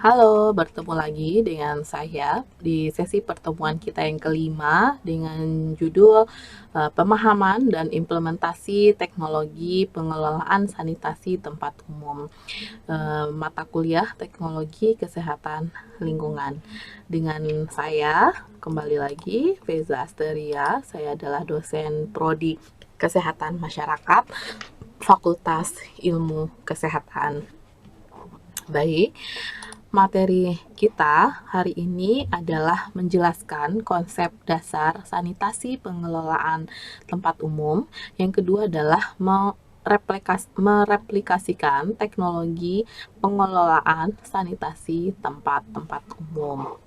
Halo, bertemu lagi dengan saya di sesi pertemuan kita yang kelima dengan judul Pemahaman dan Implementasi Teknologi Pengelolaan Sanitasi Tempat Umum, mata kuliah Teknologi Kesehatan Lingkungan. Dengan saya kembali lagi Feza Asteria, saya adalah dosen prodi Kesehatan Masyarakat Fakultas Ilmu Kesehatan. Baik, materi kita hari ini adalah menjelaskan konsep dasar sanitasi pengelolaan tempat umum. Yang kedua adalah mereplikasikan teknologi pengelolaan sanitasi tempat-tempat umum.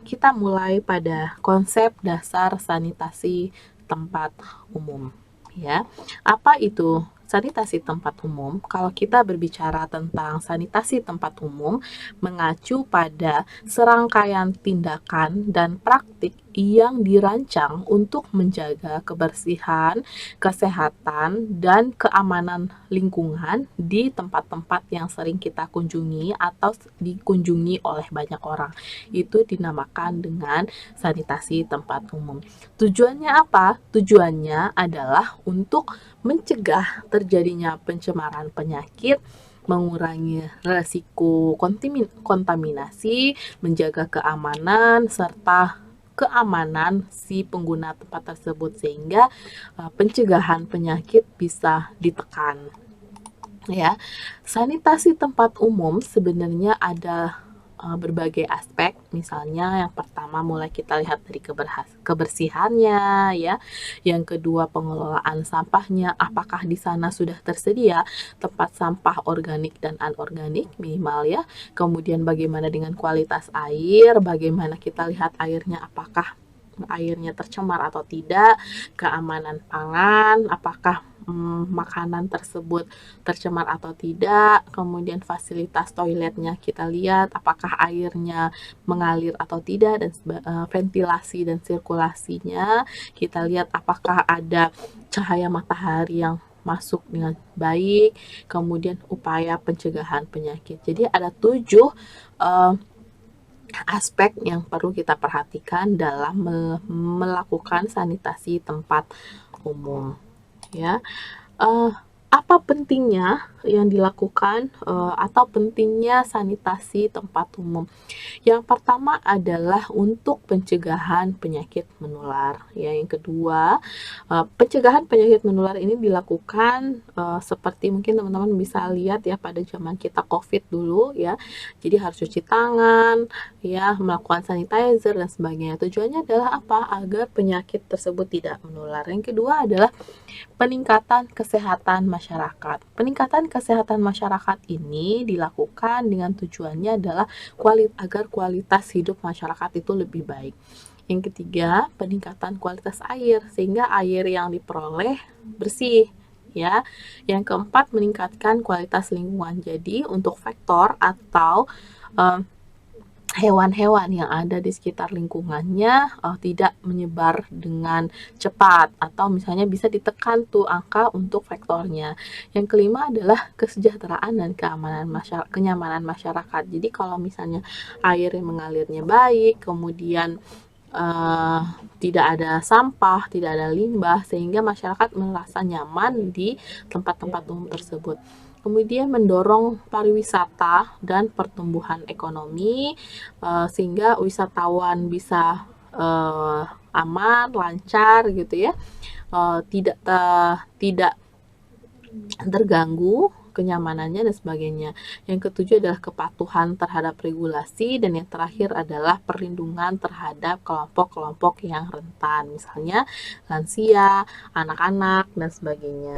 Kita mulai pada konsep dasar sanitasi tempat umum. Ya, apa itu sanitasi tempat umum? Kalau kita berbicara tentang sanitasi tempat umum, mengacu pada serangkaian tindakan dan praktik yang dirancang untuk menjaga kebersihan, kesehatan, dan keamanan lingkungan di tempat-tempat yang sering kita kunjungi atau dikunjungi oleh banyak orang. Itu dinamakan dengan sanitasi tempat umum. Tujuannya apa? Tujuannya adalah untuk mencegah terjadinya pencemaran penyakit, mengurangi resiko kontaminasi, menjaga keamanan, serta keamanan si pengguna tempat tersebut sehingga pencegahan penyakit bisa ditekan. Ya, sanitasi tempat umum sebenarnya ada berbagai aspek. Misalnya yang pertama mulai kita lihat dari kebersihannya ya. Yang kedua pengelolaan sampahnya, apakah di sana sudah tersedia tempat sampah organik dan anorganik minimal ya. Kemudian bagaimana dengan kualitas air, bagaimana kita lihat airnya, apakah airnya tercemar atau tidak, keamanan pangan, apakah makanan tersebut tercemar atau tidak, kemudian fasilitas toiletnya kita lihat apakah airnya mengalir atau tidak, dan ventilasi dan sirkulasinya kita lihat apakah ada cahaya matahari yang masuk dengan baik, kemudian upaya pencegahan penyakit. Jadi ada 7 aspek yang perlu kita perhatikan dalam melakukan sanitasi tempat umum ya. Apa pentingnya yang dilakukan atau pentingnya sanitasi tempat umum? Yang pertama adalah untuk pencegahan penyakit menular. Ya, yang kedua, pencegahan penyakit menular ini dilakukan seperti mungkin teman-teman bisa lihat ya pada zaman kita COVID dulu ya. Jadi harus cuci tangan, ya, melakukan sanitizer dan sebagainya. Tujuannya adalah apa? Agar penyakit tersebut tidak menular. Yang kedua adalah peningkatan kesehatan masyarakat. Peningkatan kesehatan masyarakat ini dilakukan dengan tujuannya adalah agar kualitas hidup masyarakat itu lebih baik. Yang ketiga, peningkatan kualitas air sehingga air yang diperoleh bersih ya. Yang keempat, meningkatkan kualitas lingkungan. Jadi untuk faktor atau hewan-hewan yang ada di sekitar lingkungannya tidak menyebar dengan cepat atau misalnya bisa ditekan tuh angka untuk faktornya. Yang kelima adalah kesejahteraan dan kenyamanan masyarakat. Jadi kalau misalnya air yang mengalirnya baik, kemudian tidak ada sampah, tidak ada limbah, sehingga masyarakat merasa nyaman di tempat-tempat umum tersebut. Kemudian mendorong pariwisata dan pertumbuhan ekonomi sehingga wisatawan bisa aman, lancar gitu ya, tidak terganggu kenyamanannya dan sebagainya. Yang ketujuh adalah kepatuhan terhadap regulasi, dan yang terakhir adalah perlindungan terhadap kelompok-kelompok yang rentan, misalnya lansia, anak-anak dan sebagainya.